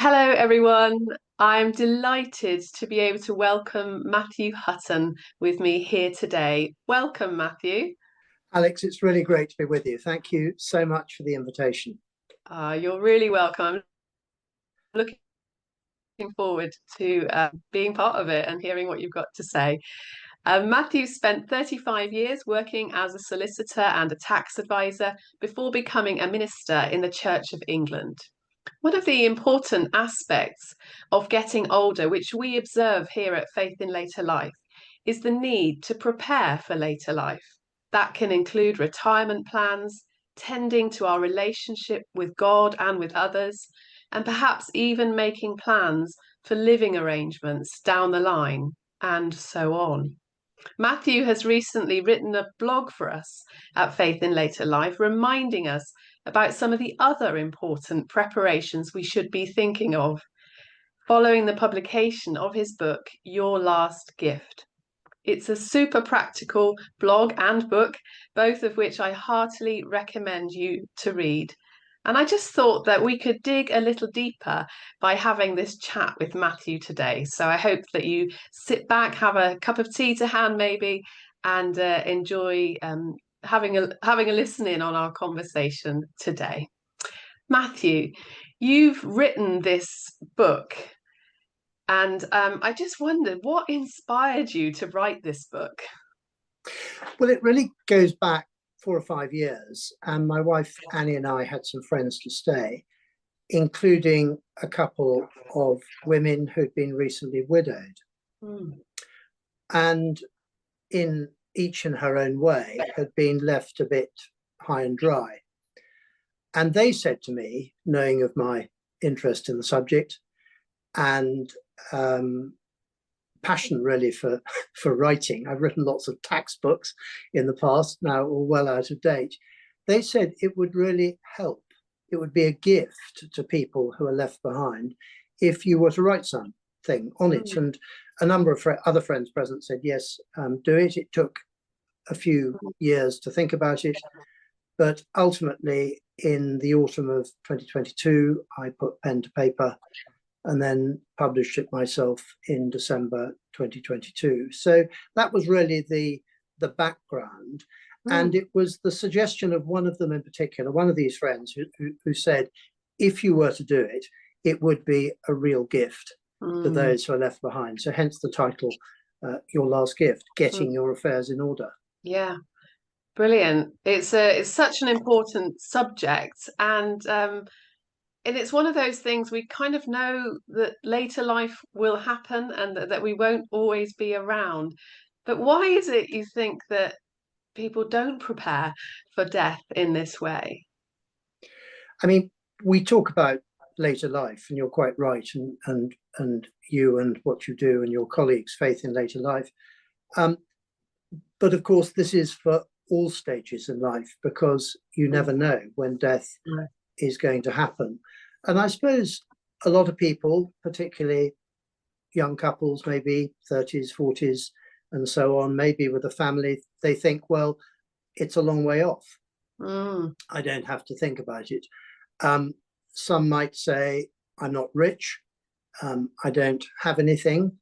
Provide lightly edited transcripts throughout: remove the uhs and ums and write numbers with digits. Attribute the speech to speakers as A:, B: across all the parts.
A: Hello, everyone. I'm delighted to be able to welcome Matthew Hutton with me here today. Welcome, Matthew.
B: Alex, it's really great to be with you. Thank you so much for the invitation.
A: You're really welcome. I'm looking forward to being part of it and hearing what you've got to say. Matthew spent 35 years working as a solicitor and a tax advisor before becoming a minister in the Church of England. One of the important aspects of getting older, which we observe here at Faith in Later Life, is the need to prepare for later life. That can include retirement plans, tending to our relationship with God and with others, and perhaps even making plans for living arrangements down the line, and so on. Matthew has recently written a blog for us at Faith in Later Life, reminding us about some of the other important preparations we should be thinking of following the publication of his book, Your Last Gift. It's a super practical blog and book, both of which I heartily recommend you to read. And I just thought that we could dig a little deeper by having this chat with Matthew today. So I hope that you sit back, have a cup of tea to hand, maybe, and enjoy having a listen in on our conversation today. Matthew, you've written this book, and I just wondered what inspired you to write this book?
B: Well, it really goes back 4 or 5 years, and my wife Annie and I had some friends to stay, including a couple of women who'd been recently widowed. And in each in her own way had been left a bit high and dry. And they said to me, knowing of my interest in the subject and passion really for writing. I've written lots of tax books in the past, now all well out of date. They said it would really help. It would be a gift to people who are left behind if you were to write something on it. And a number of other friends present said, yes, do it. It took a few years to think about it. But ultimately, in the autumn of 2022, I put pen to paper and then published it myself in December 2022. So that was really the background. And it was the suggestion of one of them in particular, one of these friends who said, if you were to do it, it would be a real gift to those who are left behind. So hence the title, Your Last Gift, Getting Your Affairs in Order.
A: Yeah, brilliant. It's such an important subject, and it's one of those things we kind of know that later life will happen and that we won't always be around. But why is it you think that people don't prepare for death in this way?
B: I mean, we talk about later life, and you're quite right, and you and what you do and your colleagues' faith in later life. But of course, this is for all stages in life, because you never know when death is going to happen. And I suppose a lot of people, particularly young couples, maybe 30s, 40s, and so on, maybe with a family, they think, well, it's a long way off. I don't have to think about it. Some might say, I'm not rich. I don't have anything.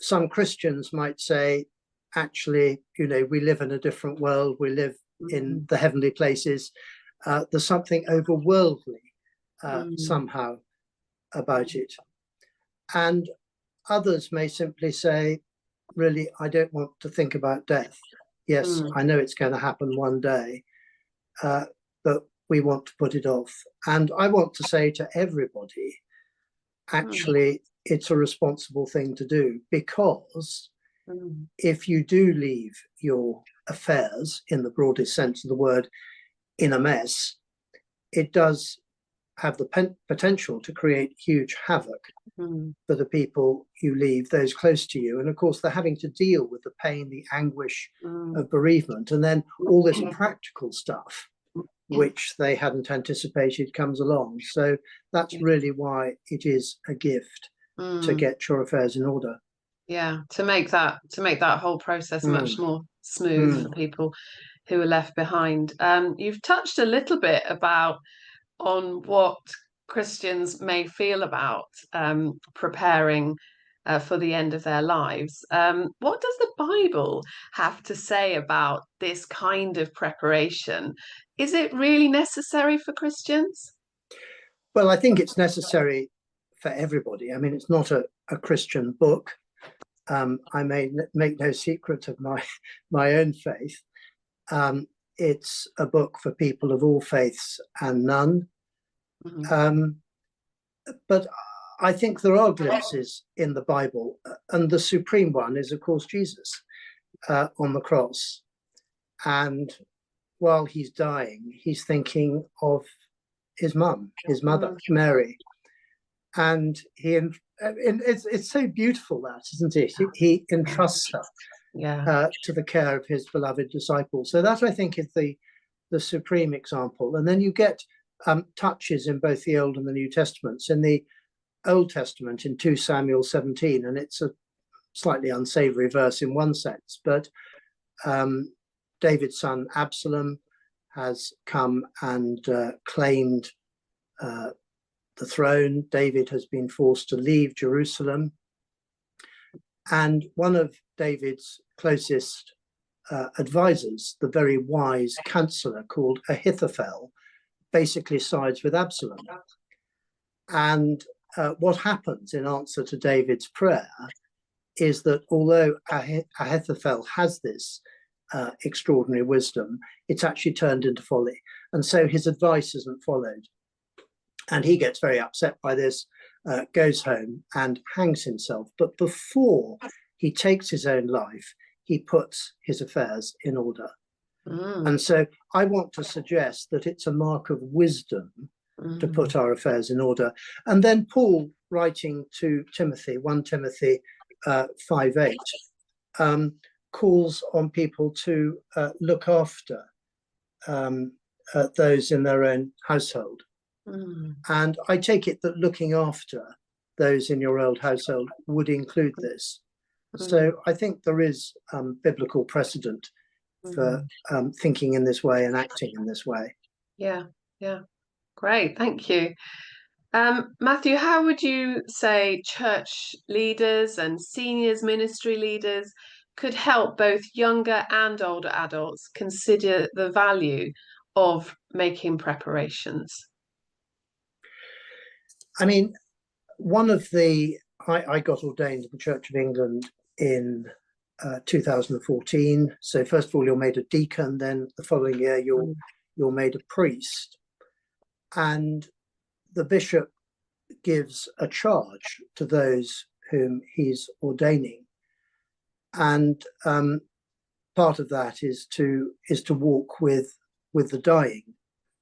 B: Some Christians might say, actually, we live in a different world. We live in the heavenly places. There's something overworldly somehow about it. And others may simply say, really, I don't want to think about death. Yes, I know it's going to happen one day, but we want to put it off. And I want to say to everybody, actually, it's a responsible thing to do, because if you do leave your affairs, in the broadest sense of the word, in a mess, it does have the potential to create huge havoc for the people you leave, those close to you. And of course, they're having to deal with the pain, the anguish of bereavement, and then all this practical stuff which they hadn't anticipated comes along. So that's really why it is a gift to get your affairs in order.
A: Yeah, to make that whole process much more smooth for people who are left behind. You've touched a little bit on what Christians may feel about preparing for the end of their lives. What does the Bible have to say about this kind of preparation? Is it really necessary for Christians?
B: Well, I think it's necessary for everybody. I mean, it's not a Christian book. I may make no secret of my own faith. It's a book for people of all faiths and none. Mm-hmm. But I think there are glimpses in the Bible, and the supreme one is, of course, Jesus on the cross. And while he's dying, he's thinking of his mum, his mother, Mary. And it's so beautiful, that, isn't it? He entrusts her to the care of his beloved disciples. So that, I think, is the supreme example. And then you get touches in both the Old and the New Testaments. In the Old Testament, in 2 Samuel 17, and it's a slightly unsavory verse in one sense, but David's son Absalom has come and claimed the throne. David has been forced to leave Jerusalem. And one of David's closest advisors, the very wise counselor called Ahithophel, basically sides with Absalom. And what happens in answer to David's prayer is that although Ahithophel has this extraordinary wisdom, it's actually turned into folly. And so his advice isn't followed. And he gets very upset by this, goes home and hangs himself. But before he takes his own life, he puts his affairs in order. And so I want to suggest that it's a mark of wisdom to put our affairs in order. And then Paul, writing to Timothy, 1 Timothy 5:8, calls on people to look after those in their own household. And I take it that looking after those in your own household would include this. So I think there is biblical precedent for thinking in this way and acting in this way.
A: Yeah. Great, thank you. Matthew, how would you say church leaders and seniors ministry leaders could help both younger and older adults consider the value of making preparations?
B: I mean, I got ordained in the Church of England in 2014. So first of all, you're made a deacon, then the following year you're made a priest. And the bishop gives a charge to those whom he's ordaining. And part of that is to walk with the dying.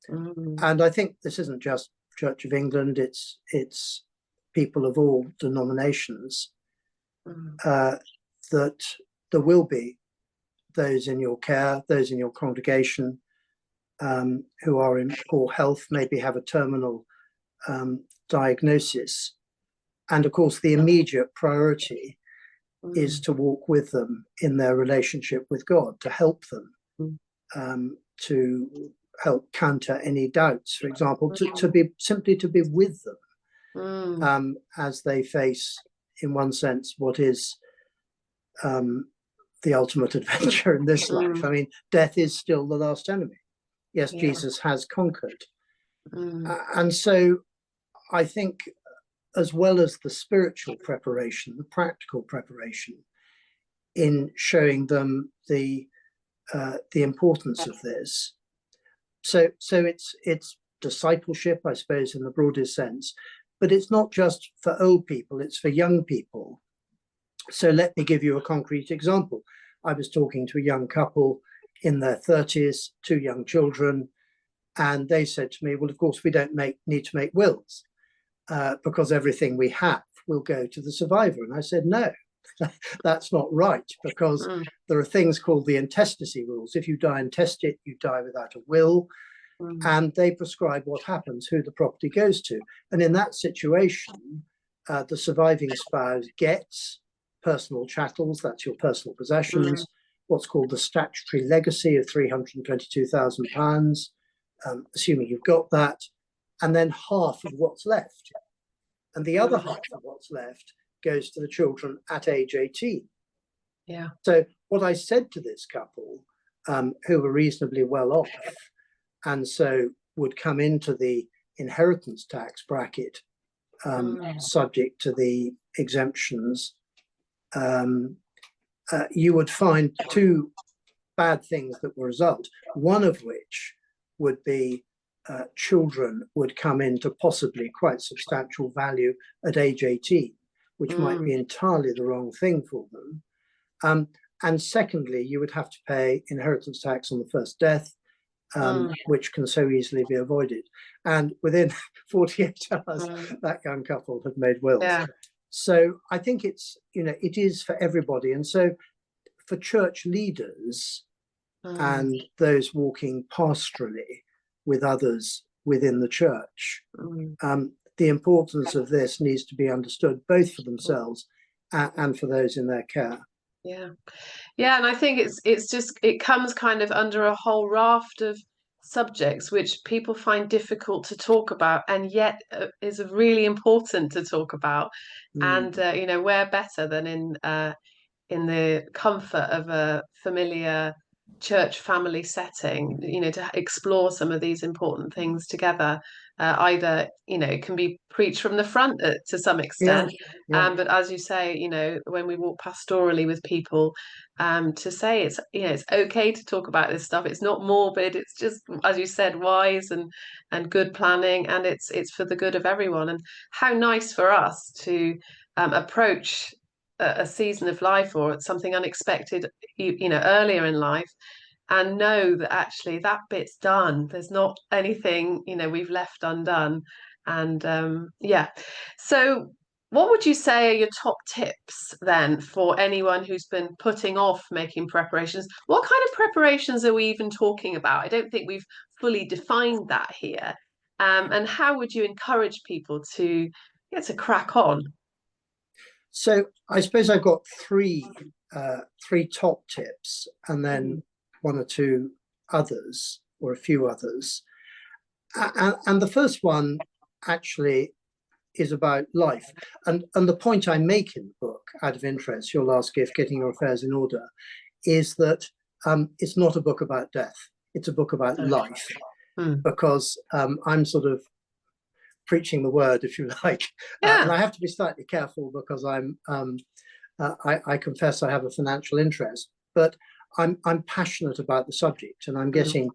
B: And I think this isn't just Church of England, it's people of all denominations, that there will be those in your care, those in your congregation who are in poor health, maybe have a terminal diagnosis. And of course, the immediate priority is to walk with them in their relationship with God, to help them, to help counter any doubts, for example, to be with them as they face, in one sense, what is the ultimate adventure in this life. I mean, death is still the last enemy. Yes, yeah. Jesus has conquered. And so I think, as well as the spiritual preparation, the practical preparation in showing them the importance of this. So it's discipleship, I suppose, in the broadest sense, but it's not just for old people, it's for young people. So let me give you a concrete example. I was talking to a young couple in their 30s, 2 young children, and they said to me, well, of course, we don't need to make wills because everything we have will go to the survivor. And I said, no, that's not right, because there are things called the intestacy rules. If you die intestate, you die without a will. And they prescribe what happens, who the property goes to. And in that situation, the surviving spouse gets personal chattels, that's your personal possessions, what's called the statutory legacy of £322,000, assuming you've got that. and then half of what's left. And the other half of what's left goes to the children at age 18.
A: Yeah.
B: So what I said to this couple, who were reasonably well off, and so would come into the inheritance tax bracket, subject to the exemptions, you would find two bad things that will result. One of which would be children would come into possibly quite substantial value at age 18, which might be entirely the wrong thing for them. And secondly, you would have to pay inheritance tax on the first death, which can so easily be avoided. And within 48 hours, that young couple had made wills.
A: Yeah.
B: So I think it's, it is for everybody. And so for church leaders and those walking pastorally with others within the church, the importance of this needs to be understood, both for themselves and for those in their care.
A: Yeah. Yeah, and I think it comes kind of under a whole raft of subjects which people find difficult to talk about, and yet is really important to talk about. And where better than in the comfort of a familiar church family setting, to explore some of these important things together. Either, it can be preached from the front to some extent, but as you say, when we walk pastorally with people, to say it's okay to talk about this stuff. It's not morbid. It's just, as you said, wise and good planning, and it's for the good of everyone. And how nice for us to approach a season of life or something unexpected, earlier in life, and know that actually that bit's done. There's not anything, we've left undone. And so what would you say are your top tips then for anyone who's been putting off making preparations? What kind of preparations are we even talking about? I don't think we've fully defined that here. And how would you encourage people to crack on?
B: So I suppose I've got three top tips, and then one or two others, or a few others. And the first one actually is about life. And the point I make in the book, out of interest, Your Last Gift, Getting Your Affairs in Order, is that it's not a book about death. It's a book about life, because I'm sort of preaching the word, if you like. And I have to be slightly careful because I confess I have a financial interest, but I'm passionate about the subject, and I'm getting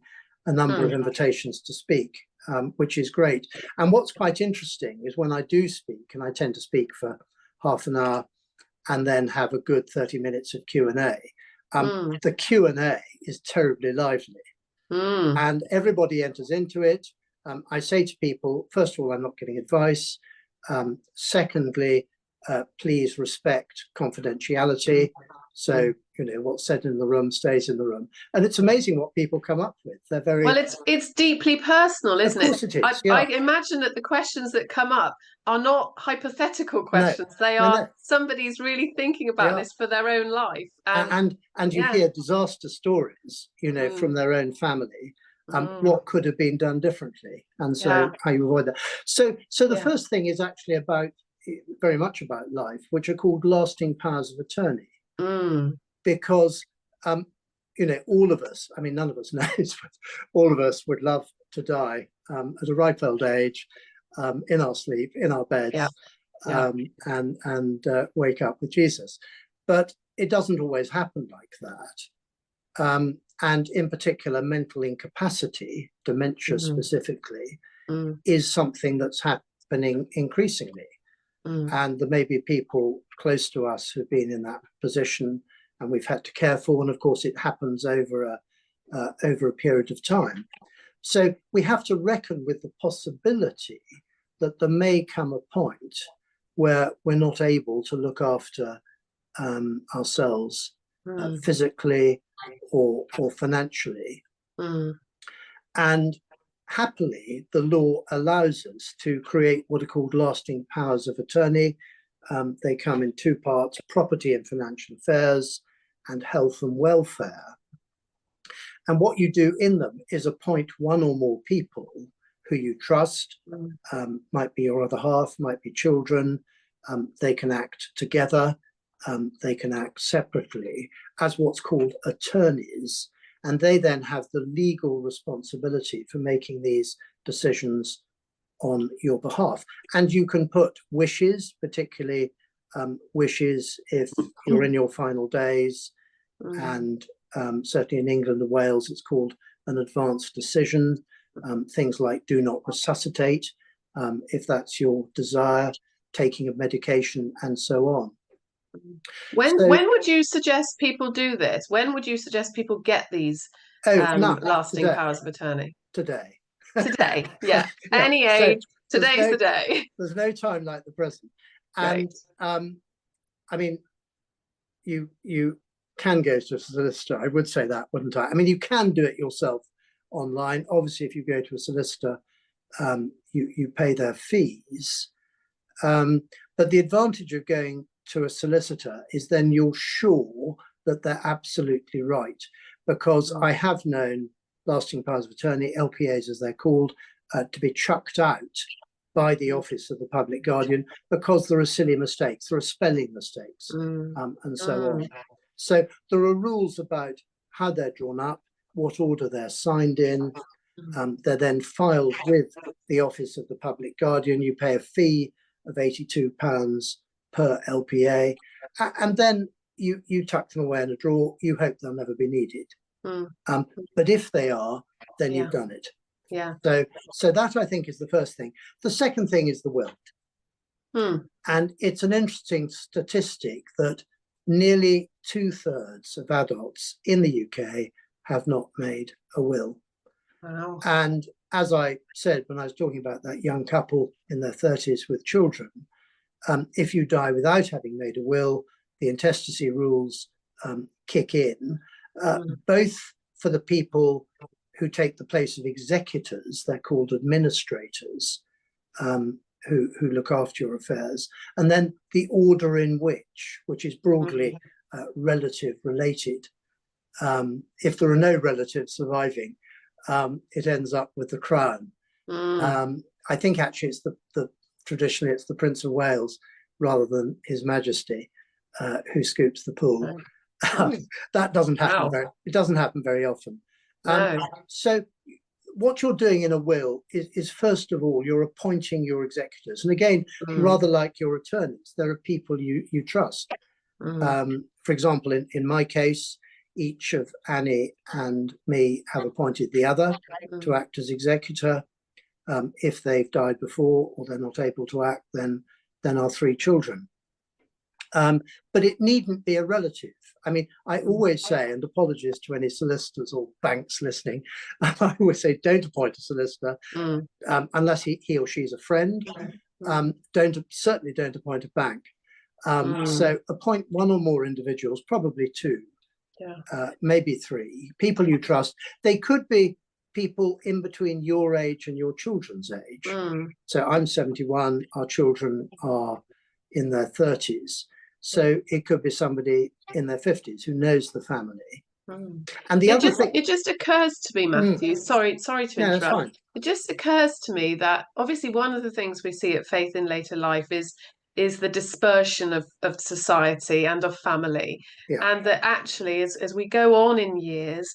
B: a number of invitations to speak, which is great. And what's quite interesting is when I do speak, and I tend to speak for half an hour and then have a good 30 minutes of Q&A, the Q&A is terribly lively, and everybody enters into it. I say to people, first of all, I'm not giving advice. Secondly, please respect confidentiality. So, what's said in the room stays in the room. And it's amazing what people come up with. They're very...
A: Well, it's deeply personal, isn't it?
B: Of course it is,
A: I imagine that the questions that come up are not hypothetical questions.
B: No,
A: they are somebody's really thinking about this for their own life.
B: And you hear disaster stories, from their own family. What could have been done differently, and so how you avoid that. So the first thing is actually very much about life, which are called lasting powers of attorney, because all of us, none of us knows, but all of us would love to die at a ripe old age, in our sleep, in our beds, and wake up with Jesus. But it doesn't always happen like that. And in particular, mental incapacity, dementia specifically, is something that's happening increasingly. And there may be people close to us who've been in that position, and we've had to care for. And of course, it happens over a period of time. So we have to reckon with the possibility that there may come a point where we're not able to look after ourselves physically or financially. And happily, the law allows us to create what are called lasting powers of attorney. They come in two parts: property and financial affairs, and health and welfare. And what you do in them is appoint one or more people who you trust, might be your other half, might be children. They can act together, they can act separately as what's called attorneys, and they then have the legal responsibility for making these decisions on your behalf. And you can put wishes, particularly wishes if you're in your final days, and certainly in England and Wales, it's called an advanced decision. Things like do not resuscitate, if that's your desire, taking of medication, and so on.
A: When would you suggest people do this? When would you suggest people get these lasting
B: today,
A: powers of attorney?
B: Today.
A: Today, yeah.
B: Yeah,
A: Any age, today's the day.
B: There's no time like the present. And I mean, you can go to a solicitor. I would say that, wouldn't I? I mean, you can do it yourself online. Obviously, if you go to a solicitor, you pay their fees. But the advantage of going to a solicitor is then you're sure that they're absolutely right. Because I have known lasting powers of attorney, LPAs as they're called, to be chucked out by the Office of the Public Guardian because there are silly mistakes, there are spelling mistakes, and so on. So there are rules about how they're drawn up, what order they're signed in. They're then filed with the Office of the Public Guardian. You pay a fee of £82 per LPA, and then you tuck them away in a drawer. You hope they'll never be needed. But if they are, then you've done it.
A: Yeah.
B: So that, I think, is the first thing. The second thing is the will. And it's an interesting statistic that nearly 2/3 of adults in the UK have not made a will.
A: Wow.
B: And as I said when I was talking about that young couple in their 30s with children, if you die without having made a will, the intestacy rules kick in, both for the people who take the place of executors, they're called administrators, who look after your affairs, and then the order in which is broadly relative related. If there are no relatives surviving, it ends up with the Crown. I think actually it's traditionally it's the Prince of Wales rather than His Majesty who scoops the pool. That doesn't happen. It doesn't happen very often. So what you're doing in a will is first of all, you're appointing your executors. And again, rather like your attorneys, there are people you trust. For example, in my case, each of Annie and me have appointed the other to act as executor. If they've died before or they're not able to act, then our 3 children. But it needn't be a relative. I mean, I always say, and apologies to any solicitors or banks listening, I always say don't appoint a solicitor unless he or she's a friend. Certainly don't appoint a bank. So appoint 1 or more individuals, probably 2, maybe 3, people you trust. They could be people in between your age and your children's age. So I'm 71, our children are in their 30s. So it could be somebody in their 50s who knows the family. And the other thing,
A: it just occurs to me, Matthew, sorry to interrupt. It just occurs to me that obviously one of the things we see at Faith in Later Life is the dispersion of society and of family. And that actually as we go on in years,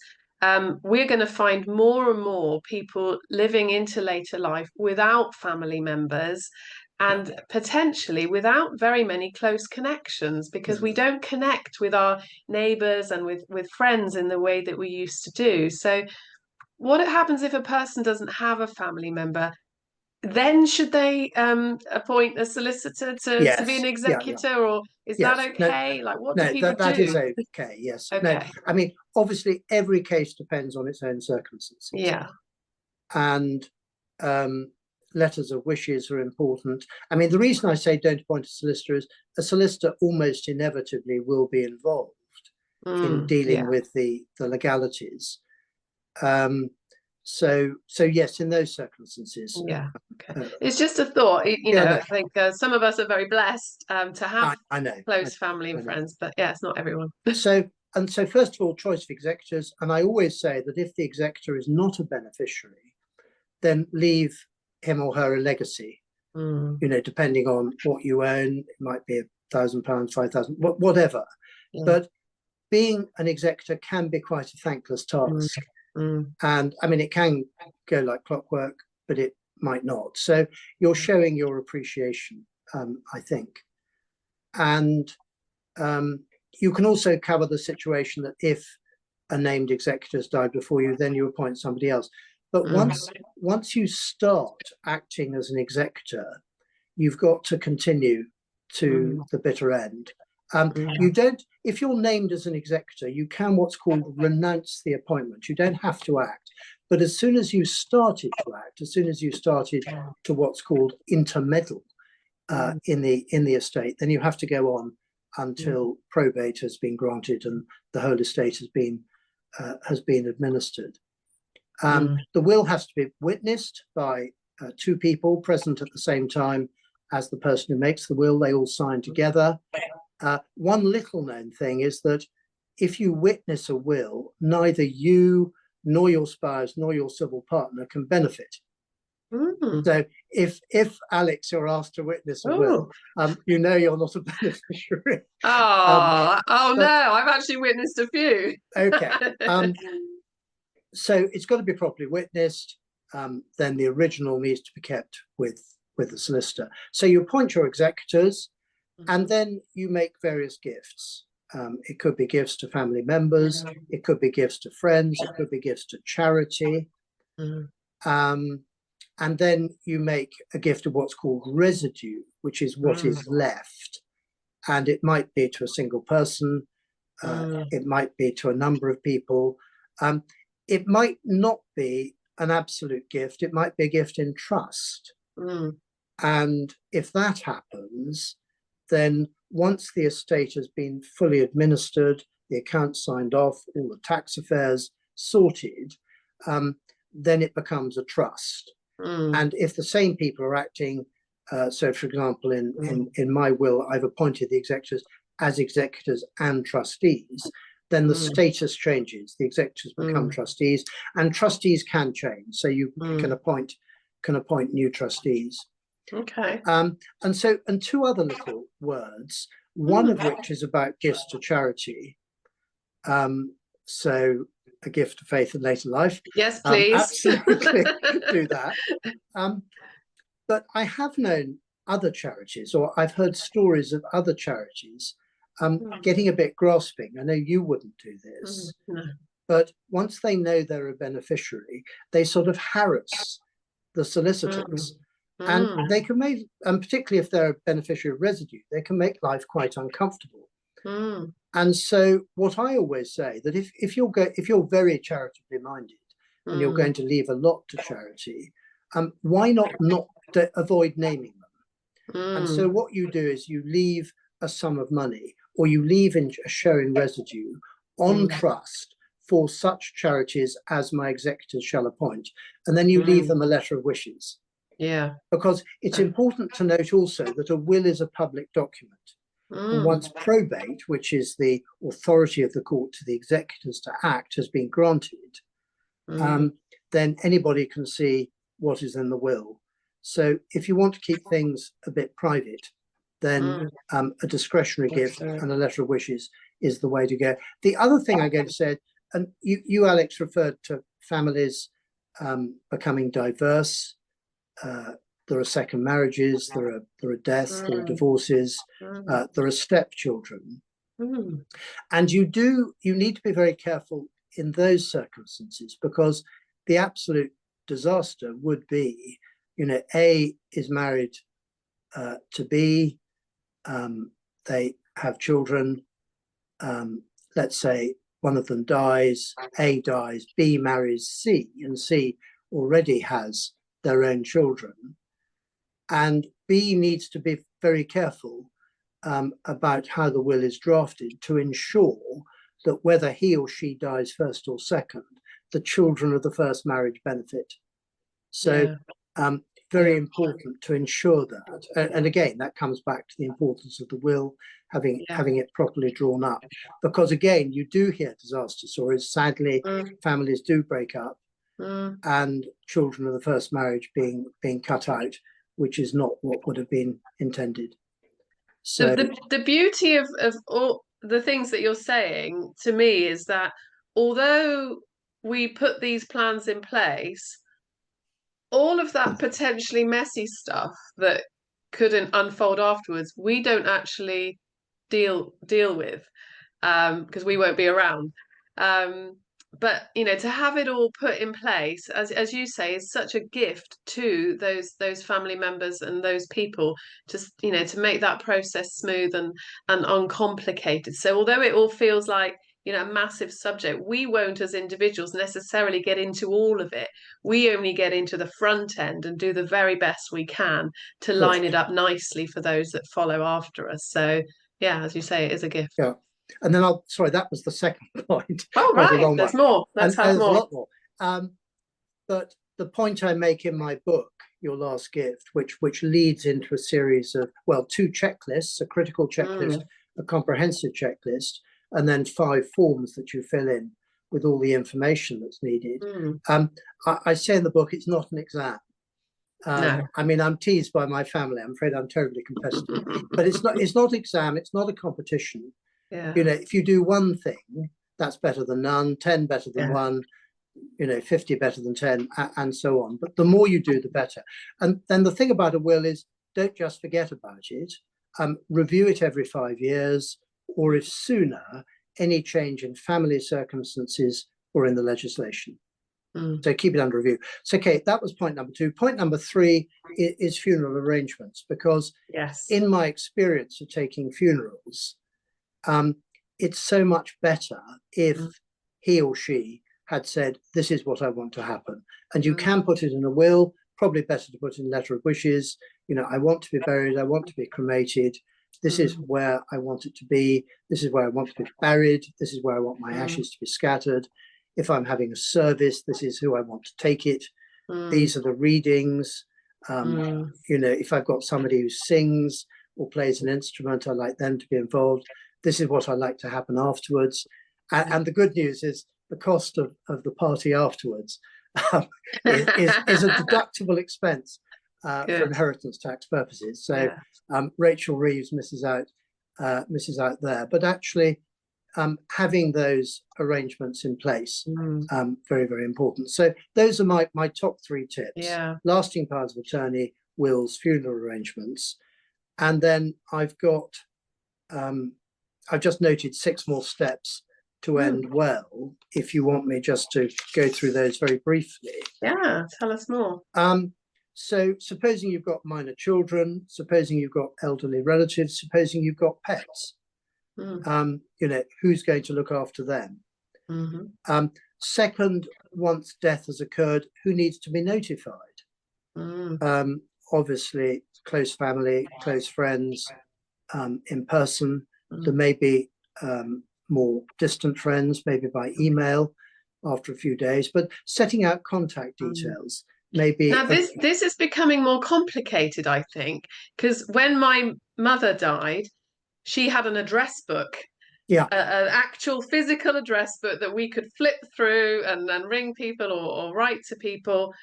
A: we're going to find more and more people living into later life without family members and potentially without very many close connections, because we don't connect with our neighbours and with friends in the way that we used to do. So what happens if a person doesn't have a family member? Then should they appoint a solicitor to be an executor, or is that okay? Like, what do people do?
B: That is okay, yes.
A: Okay.
B: No, I mean, obviously, every case depends on its own circumstances.
A: Yeah.
B: And letters of wishes are important. I mean, the reason I say don't appoint a solicitor is a solicitor almost inevitably will be involved in dealing with the legalities. So yes, in those circumstances.
A: Yeah, okay. It's just a thought. I think some of us are very blessed to have close family and friends, but it's not everyone.
B: So first of all, choice of executors. And I always say that if the executor is not a beneficiary, then leave him or her a legacy.
A: Mm.
B: You know, depending on what you own, it might be £1,000, 5,000, whatever.
A: Yeah.
B: But being an executor can be quite a thankless task. And I mean, it can go like clockwork, but it might not. So you're showing your appreciation, I think. And you can also cover the situation that if a named executor has died before you, then you appoint somebody else. But once you start acting as an executor, you've got to continue to the bitter end. You don't, if you're named as an executor, you can what's called renounce the appointment. You don't have to act. But as soon as you started to act, as soon as you started to what's called intermeddle in the estate, then you have to go on until probate has been granted and the whole estate has been administered. The will has to be witnessed by two people present at the same time as the person who makes the will. They all sign together. One little known thing is that if you witness a will, neither you nor your spouse nor your civil partner can benefit. So if Alex, you're asked to witness a will, you know you're not a beneficiary.
A: Oh no, I've actually witnessed a few.
B: Okay. So it's got to be properly witnessed. Then the original needs to be kept with the solicitor. So you appoint your executors, and then you make various gifts. It could be gifts to family members, it could be gifts to friends, it could be gifts to charity. And then you make a gift of what's called residue, which is what is left. And it might be to a single person, it might be to a number of people. It might not be an absolute gift, it might be a gift in trust. And if that happens, then once the estate has been fully administered, the accounts signed off, all the tax affairs sorted, then it becomes a trust. And if the same people are acting, so for example, in my will, I've appointed the executors as executors and trustees, then the status changes. The executors become trustees, and trustees can change. So you can appoint new trustees.
A: Okay.
B: And two other little words, one of which is about gifts to charity. So a gift to faith in later life.
A: Yes, please.
B: Absolutely do that. But I have known other charities, or I've heard stories of other charities getting a bit grasping. I know you wouldn't do this, but once they know they're a beneficiary, they sort of harass the solicitors. And they can make, and particularly if they're a beneficiary of residue, they can make life quite uncomfortable. And so what I always say, that if you're very charitably minded and you're going to leave a lot to charity, why not avoid naming them? And so what you do is you leave a sum of money, or you leave a share in residue on trust for such charities as my executors shall appoint, and then you leave them a letter of wishes.
A: Yeah.
B: Because it's important to note also that a will is a public document. And once probate, which is the authority of the court to the executors to act, has been granted, then anybody can see what is in the will. So if you want to keep things a bit private, then a discretionary gift and a letter of wishes is the way to go. The other thing I'm going to say, and you Alex, referred to families becoming diverse. There are second marriages, there are deaths, there are divorces, there are stepchildren. And you need to be very careful in those circumstances, because the absolute disaster would be, A is married to B, they have children, let's say one of them dies, A dies, B marries C, and C already has their own children. And B needs to be very careful about how the will is drafted to ensure that whether he or she dies first or second, the children of the first marriage benefit. So very important to ensure that. And again, that comes back to the importance of the will, having it properly drawn up. Because again, you do hear disaster stories. Sadly, families do break up. and children of the first marriage being cut out, which is not what would have been intended. So
A: the beauty of all the things that you're saying to me is that although we put these plans in place, all of that potentially messy stuff that couldn't unfold afterwards, we don't actually deal with because we won't be around. But to have it all put in place, as you say, is such a gift to those family members and those people, just to make that process smooth and uncomplicated. So although it all feels like a massive subject, we won't as individuals necessarily get into all of it. We only get into the front end and do the very best we can to line it up nicely for those that follow after us. So yeah, as you say, it is a gift.
B: Yeah. And then sorry, that was the second point.
A: Oh, right. There's more. Let's have more.
B: A lot more. But the point I make in my book, Your Last Gift, which leads into a series of, well, 2 checklists, a critical checklist, a comprehensive checklist, and then 5 forms that you fill in with all the information that's needed. I say in the book, it's not an exam.
A: No.
B: I mean, I'm teased by my family. I'm afraid I'm terribly competitive, but it's not exam. It's not a competition.
A: Yeah.
B: If you do one thing, that's better than none, 10 better than one, 50 better than 10, and so on. But the more you do, the better. And then the thing about a will is, don't just forget about it. Review it every 5 years, or if sooner, any change in family circumstances or in the legislation. So keep it under review. So, Kate, that was point number 2. Point number 3 is funeral arrangements, because in my experience of taking funerals, it's so much better if he or she had said, this is what I want to happen. And you can put it in a will, probably better to put in a letter of wishes. I want to be buried, I want to be cremated. This is where I want it to be. This is where I want to be buried. This is where I want my ashes to be scattered. If I'm having a service, this is who I want to take it. These are the readings. If I've got somebody who sings or plays an instrument, I like them to be involved. This is what I like to happen afterwards. And the good news is the cost of the party afterwards is a deductible expense for inheritance tax purposes. So Rachel Reeves misses out there. But actually, having those arrangements in place, very, very important. So those are my top 3 tips.
A: Yeah.
B: Lasting powers of attorney, wills, funeral arrangements. And then I've just noted 6 more steps to end well, if you want me just to go through those very briefly.
A: Yeah, tell us more.
B: So supposing you've got minor children, supposing you've got elderly relatives, supposing you've got pets, who's going to look after them? Second, once death has occurred, who needs to be notified? Obviously, close family, close friends, in person. There may be more distant friends, maybe by email after a few days, but setting out contact details. Maybe
A: now this is becoming more complicated, I think, because when my mother died, she had an address book, an actual physical address book that we could flip through and then ring people or write to people.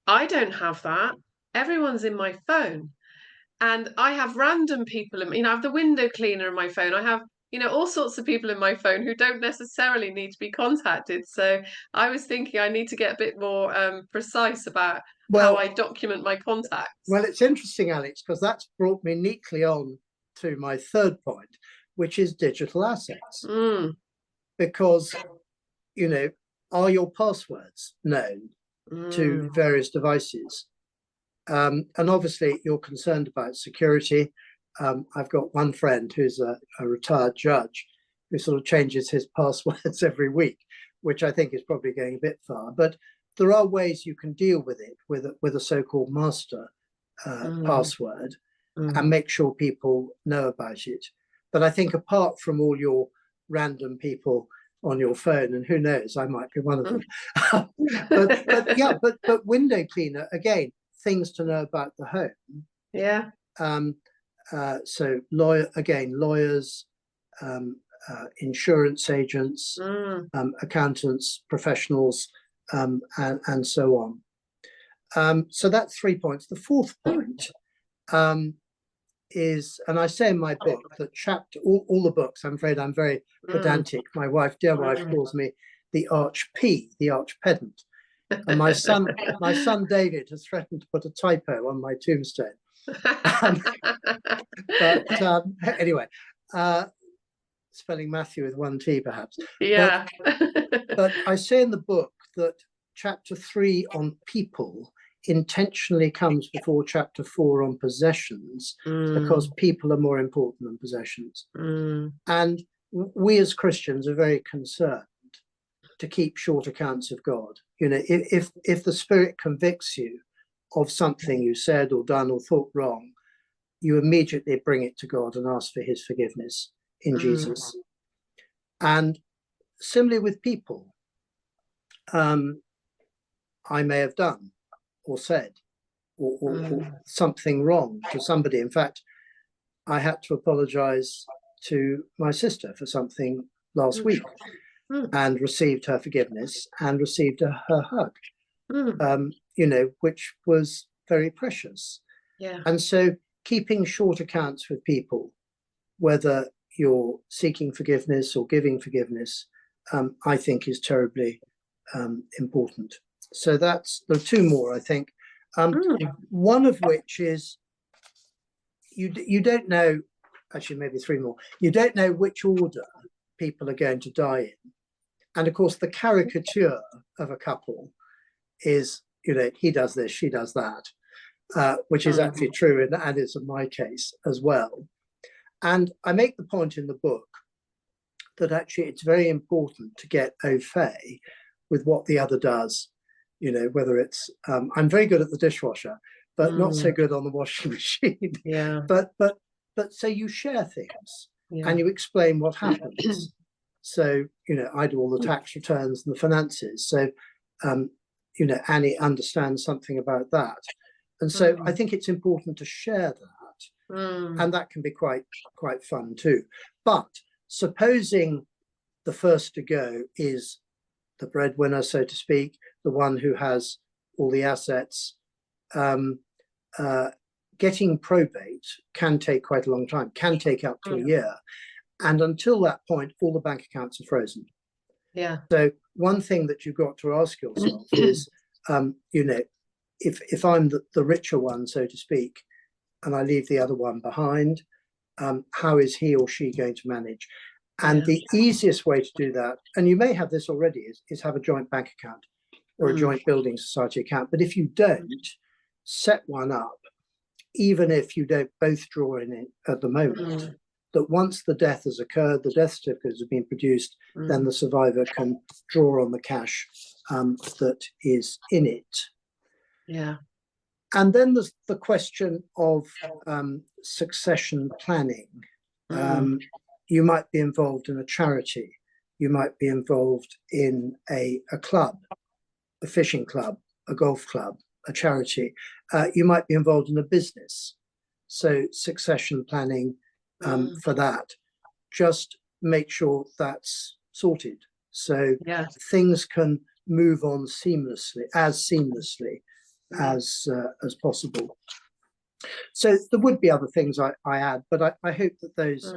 A: I don't have that. Everyone's in my phone, and I have random people. I have the window cleaner in my phone. I have all sorts of people in my phone who don't necessarily need to be contacted. So I was thinking I need to get a bit more precise about how I document my contacts.
B: Well, it's interesting, Alex, because that's brought me neatly on to my 3rd point, which is digital assets. Because, are your passwords known to various devices? And obviously, you're concerned about security. I've got one friend who's a retired judge who sort of changes his passwords every week, which I think is probably going a bit far. But there are ways you can deal with it with a so-called master password and make sure people know about it. But I think apart from all your random people on your phone, and who knows, I might be one of them. but window cleaner, again, things to know about the home.
A: Yeah.
B: So lawyers, insurance agents, accountants, professionals, and so on. So that's 3 points. The fourth point is, and I say in my book that all the books, I'm afraid I'm very pedantic. My wife, dear wife, calls me the arch P, the arch pedant. And my son David has threatened to put a typo on my tombstone. But anyway, spelling Matthew with one T perhaps.
A: Yeah.
B: But I say in the book that chapter 3 on people intentionally comes before chapter 4 on possessions, because people are more important than possessions. And we as Christians are very concerned to keep short accounts of God. You know, if the Spirit convicts you of something you said or done or thought wrong, you immediately bring it to God and ask for his forgiveness in Jesus. And similarly with people, I may have done or said or something wrong to somebody. In fact, I had to apologize to my sister for something last week and received her forgiveness and received her hug, you know, which was very precious.
A: Yeah.
B: And so keeping short accounts with people, whether you're seeking forgiveness or giving forgiveness, I think is terribly important. So there are two more, I think. One of which is you don't know, actually maybe three more. You don't know which order people are going to die in. And of course, the caricature of a couple is, you know, he does this, she does that, which is actually true, and it's in my case as well. And I make the point in the book that actually it's very important to get au fait with what the other does. You know, whether it's, I'm very good at the dishwasher, but not so good on the washing machine.
A: Yeah.
B: But so you share things and you explain what happens. So, you know, I do all the tax returns and the finances. So, you know, Annie understands something about that. And so I think it's important to share that. And that can be quite fun too. But supposing the first to go is the breadwinner, so to speak, the one who has all the assets, getting probate can take quite a long time, can take up to a year. And until that point, all the bank accounts are frozen.
A: Yeah.
B: So one thing that you've got to ask yourself is, you know, if I'm the richer one, so to speak, and I leave the other one behind, how is he or she going to manage? And the easiest way to do that, and you may have this already, is have a joint bank account or a joint building society account. But if you don't, set one up, even if you don't both draw in it at the moment, that once the death has occurred, the death certificates have been produced, then the survivor can draw on the cash that is in it.
A: Yeah.
B: And then there's the question of succession planning. You might be involved in a charity. You might be involved in a club, a fishing club, a golf club, a charity. You might be involved in a business. So succession planning for that. Just make sure that's sorted. So things can move on seamlessly as possible. So there would be other things I add, but I hope that those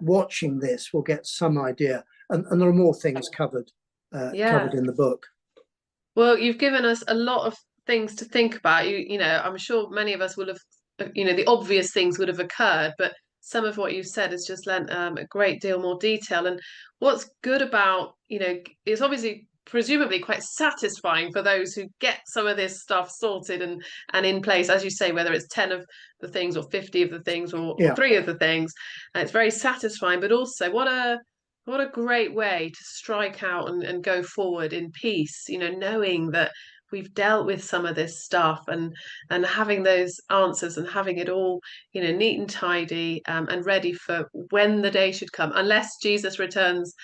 B: watching this will get some idea, and there are more things covered in the book.
A: Well, you've given us a lot of things to think about. You know, I'm sure many of us will have, you know, the obvious things would have occurred, but some of what you've said has just lent a great deal more detail. And what's good about, you know, it's obviously presumably quite satisfying for those who get some of this stuff sorted and in place, as you say, whether it's 10 of the things or 50 of the things or 3 of the things. And it's very satisfying, but also what a great way to strike out and go forward in peace, you know, knowing that we've dealt with some of this stuff and having those answers and having it all, you know, neat and tidy and ready for when the day should come, unless Jesus returns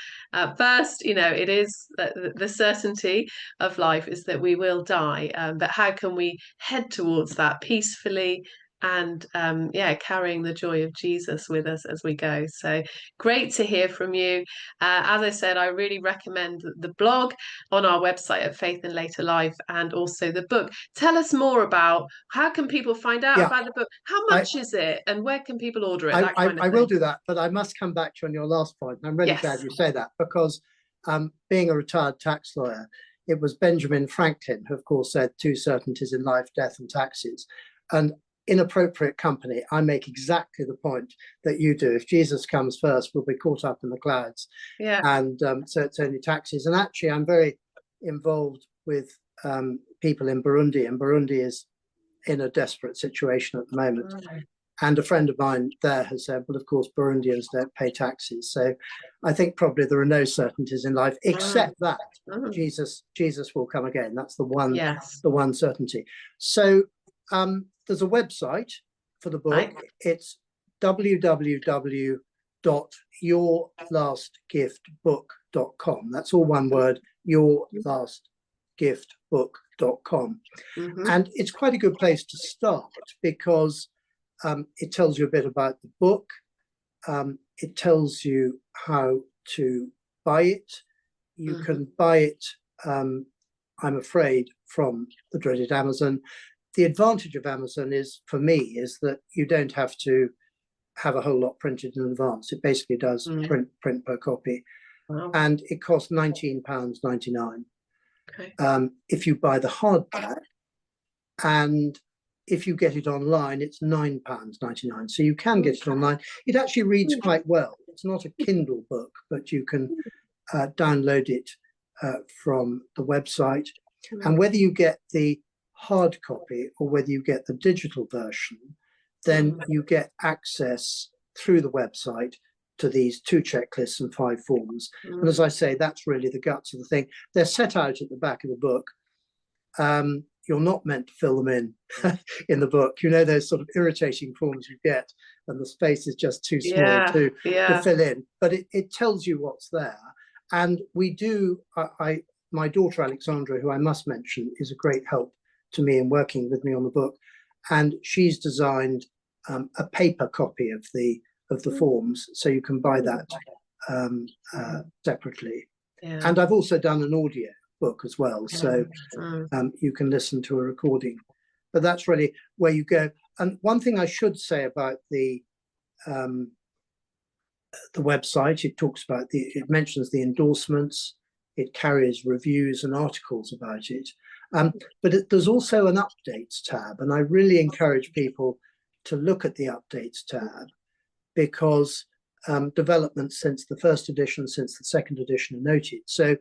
A: first. You know, it is the certainty of life is that we will die, but how can we head towards that peacefully and yeah, carrying the joy of Jesus with us as we go. So great to hear from you. As I said, I really recommend the blog on our website at Faith in Later Life, and also the book. Tell us more about how can people find out
B: Yeah,
A: about the book? How
B: I,
A: much is it, and where can people order it? That kind of
B: I will
A: thing.
B: do that, but I must come back to you on your last point. I'm really glad
A: Yes.
B: you say that, because being a retired tax lawyer, it was Benjamin Franklin who, of course, said two certainties in life, death and taxes. And in appropriate company, I make exactly the point that you do. If Jesus comes first, we'll be caught up in the clouds.
A: Yeah.
B: And so it's only taxes. And actually, I'm very involved with people in Burundi, and Burundi is in a desperate situation at the moment. And a friend of mine there has said, well, of course, Burundians don't pay taxes. So I think probably there are no certainties in life, except that Jesus will come again. That's the one certainty. So there's a website for the book. It's www.yourlastgiftbook.com. That's all one word, yourlastgiftbook.com. And it's quite a good place to start, because it tells you a bit about the book. It tells you how to buy it. You can buy it, I'm afraid, from the dreaded Amazon. The advantage of Amazon is, for me, is that you don't have to have a whole lot printed in advance. It basically does print per copy. Wow. And it costs £19.99. Okay. If you buy the hardback, and if you get it online, it's £9.99. So you can get it online. It actually reads quite well. It's not a Kindle book, but you can download it from the website. And whether you get the hard copy or whether you get the digital version, then you get access through the website to these 2 checklists and 5 forms. And as I say, that's really the guts of the thing. They're set out at the back of the book. You're not meant to fill them in the book. You know, those sort of irritating forms you get, and the space is just too small to fill in. But it tells you what's there. And we do, my daughter Alexandra, who I must mention, is a great help to me in working with me on the book. And she's designed a paper copy of the forms, so you can buy that separately. Yeah. And I've also done an audio book as well, so you can listen to a recording. But that's really where you go. And one thing I should say about the website, it mentions the endorsements, it carries reviews and articles about it. But there's also an updates tab, and I really encourage people to look at the updates tab, because developments since the first edition, since the second edition are noted. So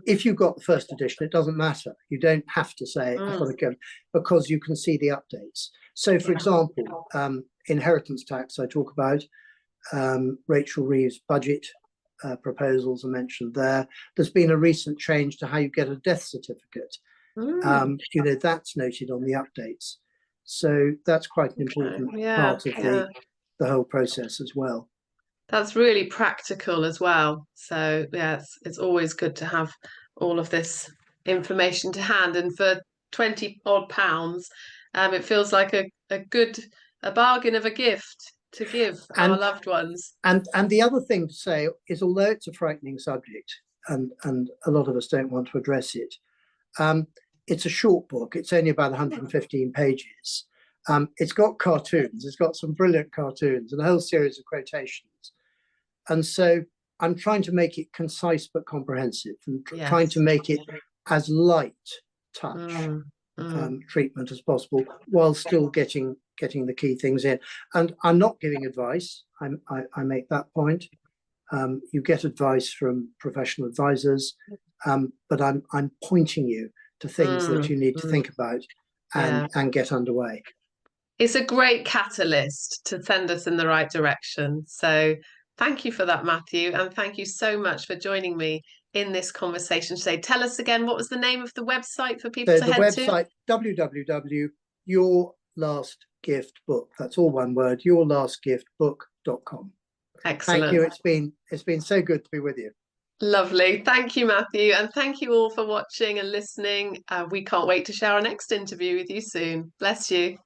B: if you've got the first edition, it doesn't matter. You don't have to say I've got to go, because you can see the updates. So, for example, inheritance tax I talk about, Rachel Reeves' budget proposals are mentioned there. There's been a recent change to how you get a death certificate. You know, that's noted on the updates. So that's quite an important part of the whole process as well.
A: That's really practical as well. So yeah, it's always good to have all of this information to hand. And for 20 odd pounds, it feels like a bargain of a gift to give our loved ones.
B: And the other thing to say is, although it's a frightening subject, and a lot of us don't want to address it, it's a short book. It's only about 115 pages. It's got cartoons. It's got some brilliant cartoons and a whole series of quotations. And so I'm trying to make it concise but comprehensive, and trying to make it as light touch treatment as possible, while still getting the key things in. And I'm not giving advice. I make that point. You get advice from professional advisors, but I'm pointing you to things that you need to think about and get underway.
A: It's a great catalyst to send us in the right direction. So thank you for that, Matthew. And thank you so much for joining me in this conversation today. Tell us again, what was the name of the website for people to head to?
B: The website, www.yourlastgiftbook. That's all one word, yourlastgiftbook.com.
A: Excellent.
B: Thank you. It's been so good to be with you.
A: Lovely. Thank you, Matthew. And thank you all for watching and listening. We can't wait to share our next interview with you soon. Bless you.